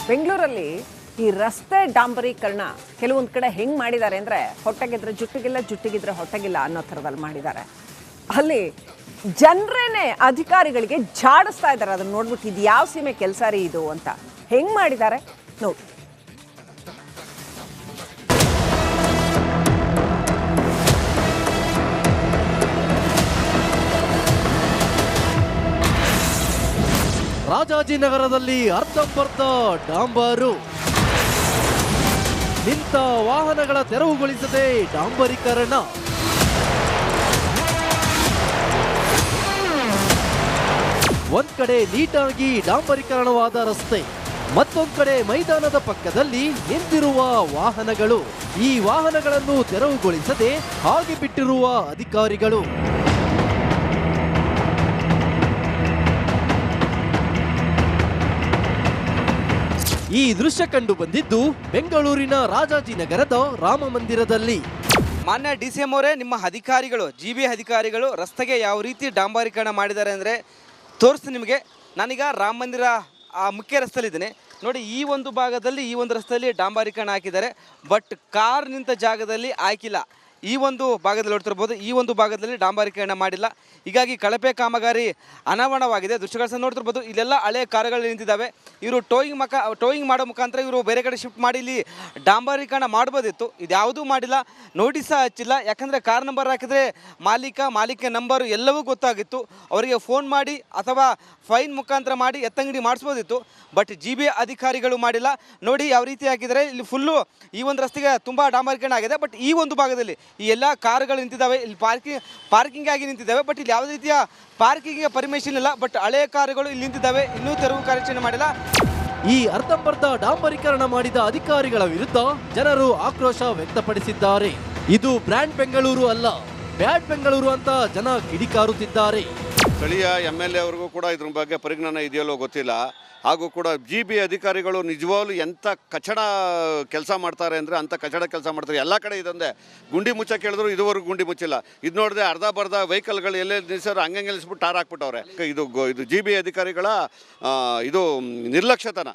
ಬೆಂಗಳೂರಲ್ಲಿ ಈ ರಸ್ತೆ ಡಾಂಬರೀಕರಣ ಕೆಲವೊಂದು ಕಡೆ ಹೆಂಗೆ ಮಾಡಿದ್ದಾರೆ ಅಂದರೆ ಹೊಟ್ಟೆಗಿದ್ರೆ ಜುಟ್ಟಿಗಿಲ್ಲ ಜುಟ್ಟಿಗಿದ್ರೆ ಹೊಟ್ಟೆಗಿಲ್ಲ ಅನ್ನೋ ಥರದಲ್ಲಿ ಮಾಡಿದ್ದಾರೆ. ಅಲ್ಲಿ ಜನರೇನೆ ಅಧಿಕಾರಿಗಳಿಗೆ ಜಾಡಿಸ್ತಾ ಇದ್ದಾರೆ. ಅದನ್ನು ನೋಡ್ಬಿಟ್ಟು ಇದು ಯಾವ ಸೀಮೆ ಕೆಲಸ ರೀ ಇದು ಅಂತ ಹೆಂಗೆ ಮಾಡಿದ್ದಾರೆ ನೋಡಿ. ರಾಜಾಜಿನಗರದಲ್ಲಿ ಅರ್ಧಂಬರ್ಧ ಡಾಂಬರು, ನಿಂತ ವಾಹನಗಳ ತೆರವುಗೊಳಿಸದೆ ಡಾಂಬರೀಕರಣ. ಒಂದ್ ಕಡೆ ನೀಟಾಗಿ ಡಾಂಬರೀಕರಣವಾದ ರಸ್ತೆ, ಮತ್ತೊಂದ್ ಕಡೆ ಮೈದಾನದ ಪಕ್ಕದಲ್ಲಿ ನಿಂತಿರುವ ವಾಹನಗಳು. ಈ ವಾಹನಗಳನ್ನು ತೆರವುಗೊಳಿಸದೆ ಹಾಗೆ ಬಿಟ್ಟಿರುವ ಅಧಿಕಾರಿಗಳು. ಈ ದೃಶ್ಯ ಕಂಡು ಬಂದಿದ್ದು ಬೆಂಗಳೂರಿನ ರಾಜಾಜಿನಗರದ ರಾಮ ಮಂದಿರದಲ್ಲಿ. ಮಾನ್ಯ DCM ಅವರೇ, ನಿಮ್ಮ ಅಧಿಕಾರಿಗಳು GB ಅಧಿಕಾರಿಗಳು ರಸ್ತೆಗೆ ಯಾವ ರೀತಿ ಡಾಂಬರೀಕರಣ ಮಾಡಿದ್ದಾರೆ ಅಂದರೆ ತೋರಿಸ್ತೀನಿ ನಿಮಗೆ. ನಾನೀಗ ರಾಮ ಮಂದಿರ ಮುಖ್ಯ ರಸ್ತೆಯಲ್ಲಿದ್ದೀನಿ ನೋಡಿ. ಈ ಒಂದು ಭಾಗದಲ್ಲಿ ಈ ಒಂದು ರಸ್ತೆಯಲ್ಲಿ ಡಾಂಬರೀಕರಣ ಹಾಕಿದ್ದಾರೆ, ಬಟ್ ಕಾರ್ ನಿಂತ ಜಾಗದಲ್ಲಿ ಹಾಕಿಲ್ಲ. ಈ ಒಂದು ಭಾಗದಲ್ಲಿ ನೋಡ್ತಿರ್ಬೋದು, ಈ ಒಂದು ಭಾಗದಲ್ಲಿ ಡಾಂಬರೀಕರಣ ಮಾಡಿಲ್ಲ. ಹೀಗಾಗಿ ಕಳಪೆ ಕಾಮಗಾರಿ ಅನಾವರಣವಾಗಿದೆ. ದೃಶ್ಯಗಳನ್ನು ನೋಡ್ತಿರ್ಬೋದು, ಇಲ್ಲೆಲ್ಲ ಹಳೆ ಕಾರುಗಳು ನಿಂತಿದ್ದಾವೆ. ಇವರು ಟೋಯಿಂಗ್ ಮಾಡೋ ಮುಖಾಂತರ ಇವರು ಬೇರೆ ಕಡೆ ಶಿಫ್ಟ್ ಮಾಡಿ ಇಲ್ಲಿ ಡಾಂಬರೀಕರಣ ಮಾಡ್ಬೋದಿತ್ತು. ಇದ್ಯಾವುದೂ ಮಾಡಿಲ್ಲ, ನೋಟಿಸ ಹಚ್ಚಿಲ್ಲ. ಯಾಕಂದರೆ ಕಾರ್ ನಂಬರ್ ಹಾಕಿದರೆ ಮಾಲೀಕ ನಂಬರು ಎಲ್ಲವೂ ಗೊತ್ತಾಗಿತ್ತು. ಅವರಿಗೆ ಫೋನ್ ಮಾಡಿ ಅಥವಾ ಫೈನ್ ಮುಖಾಂತರ ಮಾಡಿ ಎತ್ತಂಗಡಿ ಮಾಡಿಸ್ಬೋದಿತ್ತು. ಬಟ್ GB ಅಧಿಕಾರಿಗಳು ಮಾಡಿಲ್ಲ. ನೋಡಿ ಯಾವ ರೀತಿ ಹಾಕಿದರೆ ಇಲ್ಲಿ ಫುಲ್ಲು ಈ ಒಂದು ರಸ್ತೆಗೆ ತುಂಬ ಡಾಂಬರೀಕರಣ ಆಗಿದೆ. ಬಟ್ ಈ ಒಂದು ಭಾಗದಲ್ಲಿ ಈ ಎಲ್ಲ ಕಾರುಗಳು ನಿಂತಿದ್ದಾವೆ, ಇಲ್ಲಿ ಪಾರ್ಕಿಂಗ್ ಆಗಿ ನಿಂತಿದ್ದಾವೆ. ಬಟ್ ಇಲ್ಲಿ ಯಾವುದೇ ರೀತಿಯ ಪಾರ್ಕಿಂಗ್ಗೆ ಪರ್ಮಿಷನ್ ಇಲ್ಲ. ಬಟ್ ಹಳೆಯ ಕಾರುಗಳು ಇಲ್ಲಿ ನಿಂತಿದ್ದಾವೆ, ಇನ್ನೂ ತೆರವು ಕಾರ್ಯಾಚರಣೆ ಮಾಡಿಲ್ಲ. ಈ ಅರ್ಧಂಬರ್ಧ ಡಾಂಬರೀಕರಣ ಮಾಡಿದ ಅಧಿಕಾರಿಗಳ ವಿರುದ್ಧ ಜನರು ಆಕ್ರೋಶ ವ್ಯಕ್ತಪಡಿಸಿದ್ದಾರೆ. ಇದು ಬ್ರ್ಯಾಂಡ್ ಬೆಂಗಳೂರು ಅಲ್ಲ, ಬ್ಯಾಡ್ ಬೆಂಗಳೂರು ಅಂತ ಜನ ಕಿಡಿಕಾರುತ್ತಿದ್ದಾರೆ. ಸ್ಥಳೀಯ MLA ಅವ್ರಿಗೂ ಕೂಡ ಇದ್ರ ಬಗ್ಗೆ ಪರಿಜ್ಞಾನ ಇದೆಯಲ್ಲೋ ಗೊತ್ತಿಲ್ಲ. ಹಾಗೂ ಕೂಡ GB ಅಧಿಕಾರಿಗಳು ನಿಜವಾಗ್ಲೂ ಎಂಥ ಕಚಡ ಕೆಲಸ ಮಾಡ್ತಾರೆ ಅಂದರೆ ಅಂಥ ಕಚಡ ಕೆಲಸ ಮಾಡ್ತಾರೆ. ಎಲ್ಲ ಕಡೆ ಇದೊಂದೇ ಗುಂಡಿ ಮುಚ್ಚ ಕೇಳಿದ್ರು ಇದುವರೆಗೂ ಗುಂಡಿ ಮುಚ್ಚಿಲ್ಲ. ಇದು ನೋಡಿದ್ರೆ ಅರ್ಧ ಬರ್ಧ ವೆಹಿಕಲ್ಗಳು ಎಲ್ಲೆಲ್ಲಿ ನಿಲ್ಲಿಸೋರು ಹಂಗೆ ನಿಲ್ಲಿಸ್ಬಿಟ್ಟು ಟಾರ್ ಹಾಕ್ಬಿಟ್ಟವ್ರೆ. ಇದು GB ಅಧಿಕಾರಿಗಳ ಇದು ನಿರ್ಲಕ್ಷ್ಯತನ,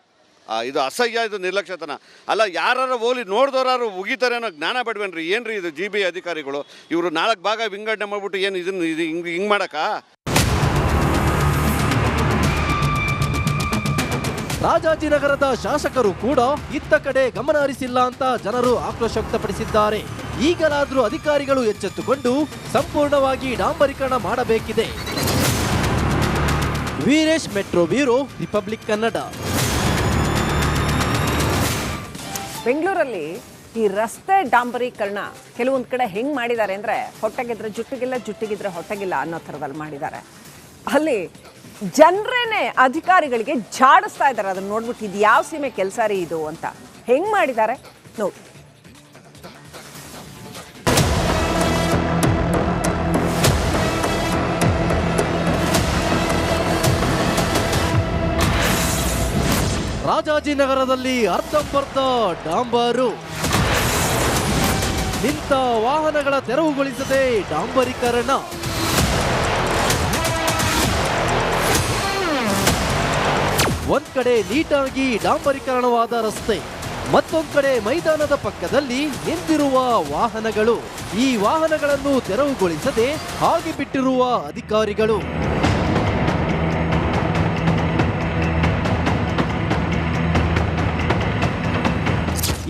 ಇದು ಅಸಹ್ಯ, ಇದು ನಿರ್ಲಕ್ಷ್ಯತನ ಅಲ್ಲ. ಯಾರು ಹೋಲಿ ನೋಡಿದವ್ರು ಉಗಿತಾರೆ ಅನ್ನೋ ಜ್ಞಾನ ಬಿಡ್ಬೇನ್ರಿ. ಏನ್ರಿ ಇದು GB ಅಧಿಕಾರಿಗಳು? ಇವರು 4 ಭಾಗ ವಿಂಗಡಣೆ ಮಾಡ್ಬಿಟ್ಟು ಏನು ಇದನ್ನು ಹಿಂಗೆ ಮಾಡೋಕ್ಕಾ? ರಾಜಾಜಿನಗರದ ಶಾಸಕರು ಕೂಡ ಇತ್ತ ಕಡೆ ಗಮನ ಹರಿಸಿಲ್ಲ ಅಂತ ಜನರು ಆಕ್ರೋಶ ವ್ಯಕ್ತಪಡಿಸಿದ್ದಾರೆ. ಈಗಲಾದರೂ ಅಧಿಕಾರಿಗಳು ಎಚ್ಚೆತ್ತುಕೊಂಡು ಸಂಪೂರ್ಣವಾಗಿ ಡಾಂಬರೀಕರಣ ಮಾಡಬೇಕಿದೆ. Veeresh, metro bureau, republic Kannada. ಬೆಂಗಳೂರಲ್ಲಿ ಈ ರಸ್ತೆ ಡಾಂಬರೀಕರಣ ಕೆಲವೊಂದು ಕಡೆ ಹೆಂಗೆ ಮಾಡಿದ್ದಾರೆ ಅಂದರೆ ಹೊಟ್ಟೆಗಿದ್ರೆ ಜುಟ್ಟಿಗಿಲ್ಲ ಜುಟ್ಟಿಗಿದ್ರೆ ಹೊಟ್ಟೆಗಿಲ್ಲ ಅನ್ನೋ ಥರದಲ್ಲಿ ಮಾಡಿದ್ದಾರೆ. ಅಲ್ಲಿ ಜನರೇನೆ ಅಧಿಕಾರಿಗಳಿಗೆ ಜಾಡಿಸ್ತಾ ಇದ್ದಾರೆ. ಅದನ್ನು ನೋಡ್ಬಿಟ್ಟು ಇದು ಯಾವ ಸೀಮೆ ಕೆಲಸ ರೀ ಇದು ಅಂತ ಹೆಂಗೆ ಮಾಡಿದ್ದಾರೆ ನೋಡಿ. ರಾಜಾಜಿನಗರದಲ್ಲಿ ಅರ್ಧಂಬರ್ಧ ಡಾಂಬರು, ನಿಂತ ವಾಹನಗಳ ತೆರವುಗೊಳಿಸದೆ ಡಾಂಬರೀಕರಣ. ಒಂದ್ ಕಡೆ ನೀಟಾಗಿ ಡಾಂಬರೀಕರಣವಾದ ರಸ್ತೆ, ಮತ್ತೊಂದ್ ಕಡೆ ಮೈದಾನದ ಪಕ್ಕದಲ್ಲಿ ನಿಂತಿರುವ ವಾಹನಗಳು. ಈ ವಾಹನಗಳನ್ನು ತೆರವುಗೊಳಿಸದೆ ಹಾಗೆ ಬಿಟ್ಟಿರುವ ಅಧಿಕಾರಿಗಳು.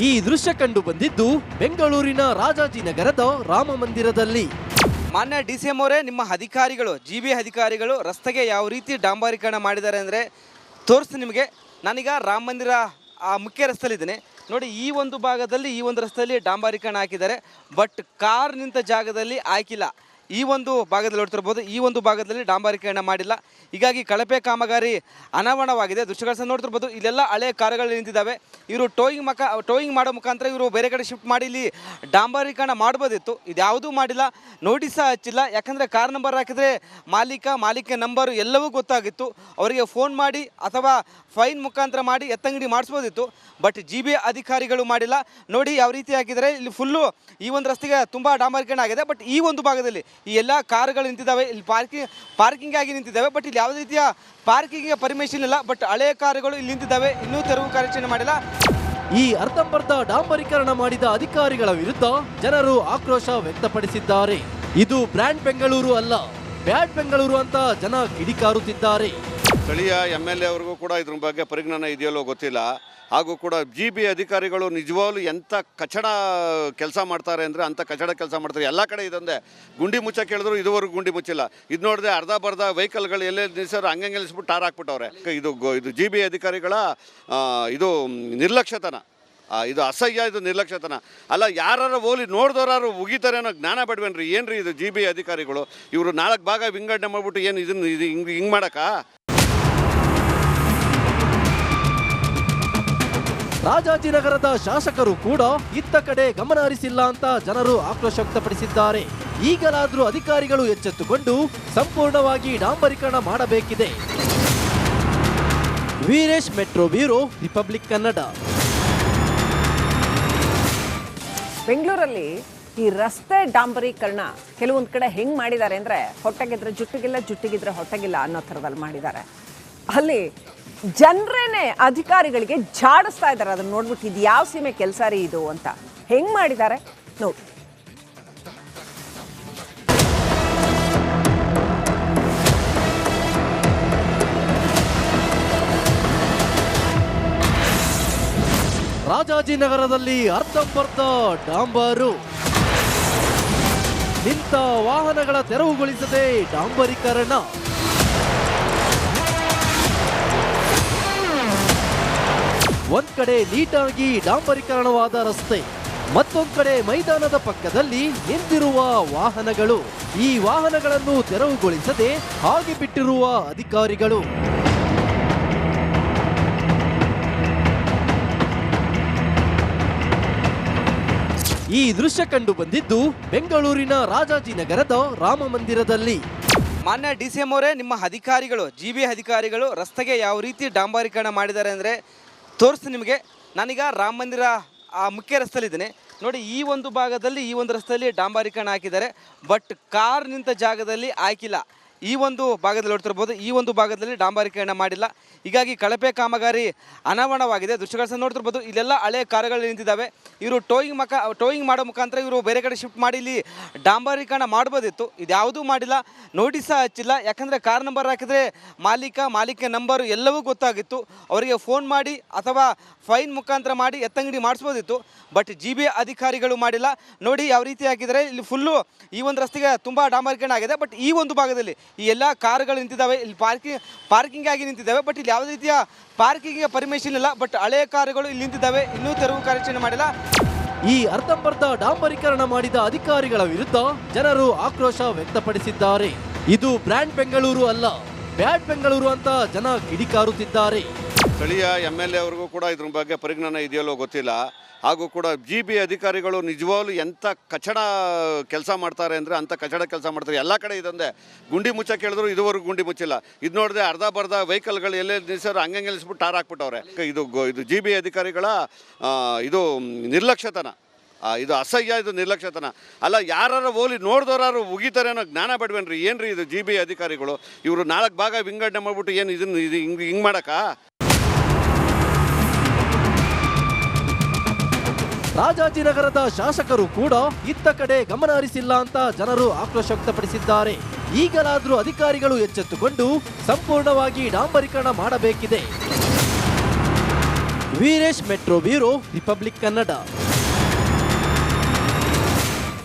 ಈ ದೃಶ್ಯ ಕಂಡು ಬಂದಿದ್ದು ಬೆಂಗಳೂರಿನ ರಾಜಾಜಿನಗರದ ರಾಮ ಮಂದಿರದಲ್ಲಿ. ಮಾನ್ಯ DCM ಅವರೇ, ನಿಮ್ಮ ಅಧಿಕಾರಿಗಳು GB ಅಧಿಕಾರಿಗಳು ರಸ್ತೆಗೆ ಯಾವ ರೀತಿ ಡಾಂಬರೀಕರಣ ಮಾಡಿದ್ದಾರೆ ಅಂದರೆ ತೋರಿಸ್ತೀನಿ ನಿಮಗೆ. ನಾನೀಗ ರಾಮ ಮಂದಿರ ಮುಖ್ಯ ರಸ್ತೆಯಲ್ಲಿದ್ದೀನಿ ನೋಡಿ. ಈ ಒಂದು ಭಾಗದಲ್ಲಿ ಈ ಒಂದು ರಸ್ತೆಯಲ್ಲಿ ಡಾಂಬರೀಕರಣ ಹಾಕಿದ್ದಾರೆ, ಬಟ್ ಕಾರ್ ನಿಂತ ಜಾಗದಲ್ಲಿ ಹಾಕಿಲ್ಲ. ಈ ಒಂದು ಭಾಗದಲ್ಲಿ ನೋಡ್ತಿರ್ಬೋದು, ಈ ಒಂದು ಭಾಗದಲ್ಲಿ ಡಾಂಬರೀಕರಣ ಮಾಡಿಲ್ಲ. ಹೀಗಾಗಿ ಕಳಪೆ ಕಾಮಗಾರಿ ಅನಾವರಣವಾಗಿದೆ. ದೃಶ್ಯಗಳನ್ನು ನೋಡ್ತಿರ್ಬೋದು, ಇಲ್ಲೆಲ್ಲ ಹಳೆ ಕಾರುಗಳು ನಿಂತಿದ್ದಾವೆ. ಇವರು ಟೋಯಿಂಗ್ ಮಾಡೋ ಮುಖಾಂತರ ಇವರು ಬೇರೆ ಕಡೆ ಶಿಫ್ಟ್ ಮಾಡಿ ಇಲ್ಲಿ ಡಾಂಬರೀಕರಣ ಮಾಡ್ಬೋದಿತ್ತು. ಇದ್ಯಾವುದೂ ಮಾಡಿಲ್ಲ, ನೋಟಿಸ ಹಚ್ಚಿಲ್ಲ. ಯಾಕಂದರೆ ಕಾರ್ ನಂಬರ್ ಹಾಕಿದರೆ ಮಾಲೀಕ ನಂಬರು ಎಲ್ಲವೂ ಗೊತ್ತಾಗಿತ್ತು. ಅವರಿಗೆ ಫೋನ್ ಮಾಡಿ ಅಥವಾ ಫೈನ್ ಮುಖಾಂತರ ಮಾಡಿ ಎತ್ತಂಗಡಿ ಮಾಡಿಸ್ಬೋದಿತ್ತು. ಬಟ್ GB ಅಧಿಕಾರಿಗಳು ಮಾಡಿಲ್ಲ. ನೋಡಿ ಯಾವ ರೀತಿ ಹಾಕಿದರೆ ಇಲ್ಲಿ ಫುಲ್ಲು ಈ ಒಂದು ರಸ್ತೆಗೆ ತುಂಬ ಡಾಂಬರೀಕರಣ ಆಗಿದೆ. ಬಟ್ ಈ ಒಂದು ಭಾಗದಲ್ಲಿ ಈ ಎಲ್ಲ ಕಾರುಗಳು ನಿಂತಿದ್ದಾವೆ, ಇಲ್ಲಿ ಪಾರ್ಕಿಂಗ್ ಆಗಿ ನಿಂತಿದ್ದಾವೆ. ಬಟ್ ಇಲ್ಲಿ ಯಾವುದೇ ರೀತಿಯ ಪಾರ್ಕಿಂಗ್ ಪರ್ಮಿಷನ್ ಇಲ್ಲ. ಬಟ್ ಹಳೆಯ ಕಾರುಗಳು ಇಲ್ಲಿ ನಿಂತಿದ್ದಾವೆ, ಇನ್ನೂ ತೆರವು ಕಾರ್ಯಾಚರಣೆ ಮಾಡಿಲ್ಲ. ಈ ಅರ್ಧಂಬರ್ಧ ಡಾಂಬರೀಕರಣ ಮಾಡಿದ ಅಧಿಕಾರಿಗಳ ವಿರುದ್ಧ ಜನರು ಆಕ್ರೋಶ ವ್ಯಕ್ತಪಡಿಸಿದ್ದಾರೆ. ಇದು ಬ್ರ್ಯಾಂಡ್ ಬೆಂಗಳೂರು ಅಲ್ಲ, ಬ್ಯಾಡ್ ಬೆಂಗಳೂರು ಅಂತ ಜನ ಕಿಡಿಕಾರುತ್ತಿದ್ದಾರೆ. ಸ್ಥಳೀಯ MLA ಅವ್ರಿಗೂ ಕೂಡ ಇದ್ರ ಬಗ್ಗೆ ಪರಿಜ್ಞಾನ ಇದೆಯಲ್ಲೋ ಗೊತ್ತಿಲ್ಲ. ಹಾಗೂ ಕೂಡ GB ಅಧಿಕಾರಿಗಳು ನಿಜವಾಗ್ಲೂ ಎಂಥ ಕಚಡ ಕೆಲಸ ಮಾಡ್ತಾರೆ ಅಂದರೆ ಅಂಥ ಕಚಡ ಕೆಲಸ ಮಾಡ್ತಾರೆ. ಎಲ್ಲ ಕಡೆ ಇದೊಂದೇ ಗುಂಡಿ ಮುಚ್ಚ ಕೇಳಿದ್ರು ಇದುವರೆಗೂ ಗುಂಡಿ ಮುಚ್ಚಿಲ್ಲ. ಇದು ನೋಡಿದ್ರೆ ಅರ್ಧ ಬರ್ಧ ವೆಹಿಕಲ್ಗಳು ಎಲ್ಲೆಲ್ಲಿ ನಿಲ್ಸೋರು ಹಂಗೆ ನಿಲ್ಲಿಸ್ಬಿಟ್ಟು ಟಾರ್ ಹಾಕ್ಬಿಟ್ಟವ್ರೆ. ಇದು GB ಅಧಿಕಾರಿಗಳ ಇದು ನಿರ್ಲಕ್ಷ್ಯತನ, ಇದು ಅಸಹ್ಯ, ಇದು ನಿರ್ಲಕ್ಷ್ಯತನ ಅಲ್ಲ. ಯಾರು ಹೋಲಿ ನೋಡಿದವರಾರು ಉಗಿತಾರೆ ಅನ್ನೋ ಜ್ಞಾನ ಬೇಡವೇನ್ರಿ? ಏನ್ರಿ ಇದು GB ಅಧಿಕಾರಿಗಳು? ಇವರು 4 ಭಾಗ ವಿಂಗಡಣೆ ಮಾಡ್ಬಿಟ್ಟು ಏನು ಇದನ್ನು ಹಿಂಗೆ ಮಾಡಕ್ಕ? ರಾಜಾಜಿನಗರದ ಶಾಸಕರು ಕೂಡ ಇತ್ತ ಕಡೆ ಗಮನ ಹರಿಸಿಲ್ಲ ಅಂತ ಜನರು ಆಕ್ರೋಶ ವ್ಯಕ್ತಪಡಿಸಿದ್ದಾರೆ. ಈಗಲಾದರೂ ಅಧಿಕಾರಿಗಳು ಎಚ್ಚೆತ್ತುಕೊಂಡು ಸಂಪೂರ್ಣವಾಗಿ ಡಾಂಬರೀಕರಣ ಮಾಡಬೇಕಿದೆ. Veeresh, metro bureau, republic Kannada. ಬೆಂಗಳೂರಲ್ಲಿ ಈ ರಸ್ತೆ ಡಾಂಬರೀಕರಣ ಕೆಲವೊಂದು ಕಡೆ ಹೆಂಗೆ ಮಾಡಿದ್ದಾರೆ ಅಂದರೆ ಹೊಟ್ಟೆಗಿದ್ರೆ ಜುಟ್ಟಿಗಿಲ್ಲ, ಜುಟ್ಟಿಗಿದ್ರೆ ಹೊಟ್ಟೆಗಿಲ್ಲ ಅನ್ನೋ ಥರದಲ್ಲಿ ಮಾಡಿದ್ದಾರೆ. ಅಲ್ಲಿ ಜನರೇನೆ ಅಧಿಕಾರಿಗಳಿಗೆ ಜಾಡಿಸ್ತಾ ಇದ್ದಾರೆ. ಅದನ್ನ ನೋಡ್ಬಿಟ್ಟು ಇದು ಯಾವ ಸೀಮೆ ಕೆಲಸ ರೀ ಇದು ಅಂತ ಹೆಂಗ್ ಮಾಡಿದ್ದಾರೆ ನೋಡಿ. ರಾಜಾಜಿನಗರದಲ್ಲಿ ಅರ್ಧಂಬರ್ಧ ಡಾಂಬರು, ನಿಂತ ವಾಹನಗಳ ತೆರವುಗೊಳಿಸದೆ ಡಾಂಬರೀಕರಣ. ಒಂದ್ ಕಡೆ ನೀಟಾಗಿ ಡಾಂಬರೀಕರಣವಾದ ರಸ್ತೆ, ಮತ್ತೊಂದ್ ಕಡೆ ಮೈದಾನದ ಪಕ್ಕದಲ್ಲಿ ನಿಂತಿರುವ ವಾಹನಗಳು. ಈ ವಾಹನಗಳನ್ನು ತೆರವುಗೊಳಿಸದೆ ಹಾಗೆ ಬಿಟ್ಟಿರುವ ಅಧಿಕಾರಿಗಳು. ಈ ದೃಶ್ಯ ಕಂಡು ಬಂದಿದ್ದು ಬೆಂಗಳೂರಿನ ರಾಜಾಜಿನಗರದ ರಾಮ ಮಂದಿರದಲ್ಲಿ. ಮಾನ್ಯ DCM ಅವರೇ, ನಿಮ್ಮ ಅಧಿಕಾರಿಗಳು, GB ಅಧಿಕಾರಿಗಳು ರಸ್ತೆಗೆ ಯಾವ ರೀತಿ ಡಾಂಬರೀಕರಣ ಮಾಡಿದ್ದಾರೆ ಅಂದರೆ ತೋರಿಸ್ತೀನಿ ನಿಮಗೆ. ನಾನೀಗ ರಾಮ ಮಂದಿರ ಮುಖ್ಯ ರಸ್ತೆಯಲ್ಲಿದ್ದೀನಿ ನೋಡಿ. ಈ ಒಂದು ಭಾಗದಲ್ಲಿ, ಈ ಒಂದು ರಸ್ತೆಯಲ್ಲಿ ಡಾಂಬರೀಕರಣ ಹಾಕಿದ್ದಾರೆ. ಬಟ್ ಕಾರ್ ನಿಂತ ಜಾಗದಲ್ಲಿ ಹಾಕಿಲ್ಲ. ಈ ಒಂದು ಭಾಗದಲ್ಲಿ ನೋಡ್ತಿರ್ಬೋದು, ಈ ಒಂದು ಭಾಗದಲ್ಲಿ ಡಾಂಬರೀಕರಣ ಮಾಡಿಲ್ಲ. ಹೀಗಾಗಿ ಕಳಪೆ ಕಾಮಗಾರಿ ಅನಾವರಣವಾಗಿದೆ. ದೃಶ್ಯಗಳನ್ನು ನೋಡ್ತಿರ್ಬೋದು, ಇಲ್ಲೆಲ್ಲ ಹಳೆ ಕಾರುಗಳು ನಿಂತಿದ್ದಾವೆ. ಇವರು ಟೋಯಿಂಗ್ ಮಾಡೋ ಮುಖಾಂತರ ಇವರು ಬೇರೆ ಕಡೆ ಶಿಫ್ಟ್ ಮಾಡಿ ಇಲ್ಲಿ ಡಾಂಬರೀಕರಣ ಮಾಡ್ಬೋದಿತ್ತು. ಇದ್ಯಾವುದೂ ಮಾಡಿಲ್ಲ, ನೋಟಿಸ ಹಚ್ಚಿಲ್ಲ. ಯಾಕಂದರೆ ಕಾರ್ ನಂಬರ್ ಹಾಕಿದರೆ ಮಾಲೀಕ ನಂಬರು ಎಲ್ಲವೂ ಗೊತ್ತಾಗಿತ್ತು. ಅವರಿಗೆ ಫೋನ್ ಮಾಡಿ ಅಥವಾ ಫೈನ್ ಮುಖಾಂತರ ಮಾಡಿ ಎತ್ತಂಗಡಿ ಮಾಡಿಸ್ಬೋದಿತ್ತು. ಬಟ್ GB ಅಧಿಕಾರಿಗಳು ಮಾಡಿಲ್ಲ. ನೋಡಿ ಯಾವ ರೀತಿ ಹಾಕಿದರೆ ಇಲ್ಲಿ ಫುಲ್ಲು ಈ ಒಂದು ರಸ್ತೆಗೆ ತುಂಬ ಡಾಂಬರೀಕರಣ ಆಗಿದೆ. ಬಟ್ ಈ ಒಂದು ಭಾಗದಲ್ಲಿ ಈ ಎಲ್ಲ ಕಾರುಗಳು ನಿಂತಿದ್ದಾವೆ, ಇಲ್ಲಿ ಪಾರ್ಕಿಂಗ್ ಆಗಿ ನಿಂತಿದ್ದಾವೆ. ಬಟ್ ಇಲ್ಲಿ ಯಾವುದೇ ರೀತಿಯ ಪಾರ್ಕಿಂಗ್ ಪರ್ಮಿಷನ್ ಇಲ್ಲ. ಬಟ್ ಹಳೆಯ ಕಾರುಗಳು ಇಲ್ಲಿ ನಿಂತಿದ್ದಾವೆ, ಇನ್ನೂ ತೆರವು ಕಾರ್ಯಾಚರಣೆ ಮಾಡಿಲ್ಲ. ಈ ಅರ್ಧಂಬರ್ಧ ಡಾಂಬರೀಕರಣ ಮಾಡಿದ ಅಧಿಕಾರಿಗಳ ವಿರುದ್ಧ ಜನರು ಆಕ್ರೋಶ ವ್ಯಕ್ತಪಡಿಸಿದ್ದಾರೆ. ಇದು ಬ್ರ್ಯಾಂಡ್ ಬೆಂಗಳೂರು ಅಲ್ಲ, ಬ್ಯಾಡ್ ಬೆಂಗಳೂರು ಅಂತ ಜನ ಕಿಡಿಕಾರುತ್ತಿದ್ದಾರೆ. ಸ್ಥಳೀಯ MLA ಅವ್ರಿಗೂ ಕೂಡ ಇದ್ರ ಬಗ್ಗೆ ಪರಿಜ್ಞಾನ ಇದೆಯಲ್ಲೋ ಗೊತ್ತಿಲ್ಲ. ಹಾಗೂ ಕೂಡ GB ಅಧಿಕಾರಿಗಳು ನಿಜವಾಗ್ಲೂ ಎಂಥ ಕಚಡ ಕೆಲಸ ಮಾಡ್ತಾರೆ ಅಂದರೆ ಅಂಥ ಕಚಡ ಕೆಲಸ ಮಾಡ್ತಾರೆ. ಎಲ್ಲ ಕಡೆ ಇದೊಂದೇ ಗುಂಡಿ ಮುಚ್ಚ ಕೇಳಿದ್ರು ಇದುವರೆಗೂ ಗುಂಡಿ ಮುಚ್ಚಿಲ್ಲ. ಇದು ನೋಡಿದ್ರೆ ಅರ್ಧ ಬರ್ಧ ವೆಹಿಕಲ್ಗಳು ಎಲ್ಲೆಲ್ಲಿ ನಿಲ್ಸೋರು ಹಂಗೆ ನಿಲ್ಲಿಸ್ಬಿಟ್ಟು ಟಾರ್ ಹಾಕ್ಬಿಟ್ಟವ್ರೆ. ಇದು GB ಅಧಿಕಾರಿಗಳ ಇದು ನಿರ್ಲಕ್ಷ್ಯತನ, ಇದು ಅಸಹ್ಯ, ಇದು ನಿರ್ಲಕ್ಷ್ಯತನ ಅಲ್ಲ. ಯಾರು ಹೋಲಿ ನೋಡಿದವರಾರು ಉಗಿತಾರೆ ಅನ್ನೋ ಜ್ಞಾನ ಬೇಡವೇನ್ರಿ? ಏನ್ರಿ ಇದು GB ಅಧಿಕಾರಿಗಳು? ಇವರು 4 ಭಾಗ ವಿಂಗಡಣೆ ಮಾಡ್ಬಿಟ್ಟು ಏನು ಇದನ್ನು ಹಿಂಗೆ ಮಾಡಕ್ಕ? ರಾಜಾಜಿನಗರದ ಶಾಸಕರು ಕೂಡ ಇತ್ತ ಕಡೆ ಗಮನ ಹರಿಸಿಲ್ಲ ಅಂತ ಜನರು ಆಕ್ರೋಶ ವ್ಯಕ್ತಪಡಿಸಿದ್ದಾರೆ. ಈಗಲಾದರೂ ಅಧಿಕಾರಿಗಳು ಎಚ್ಚೆತ್ತುಕೊಂಡು ಸಂಪೂರ್ಣವಾಗಿ ಡಾಂಬರೀಕರಣ ಮಾಡಬೇಕಿದೆ. Veeresh, metro bureau, republic Kannada.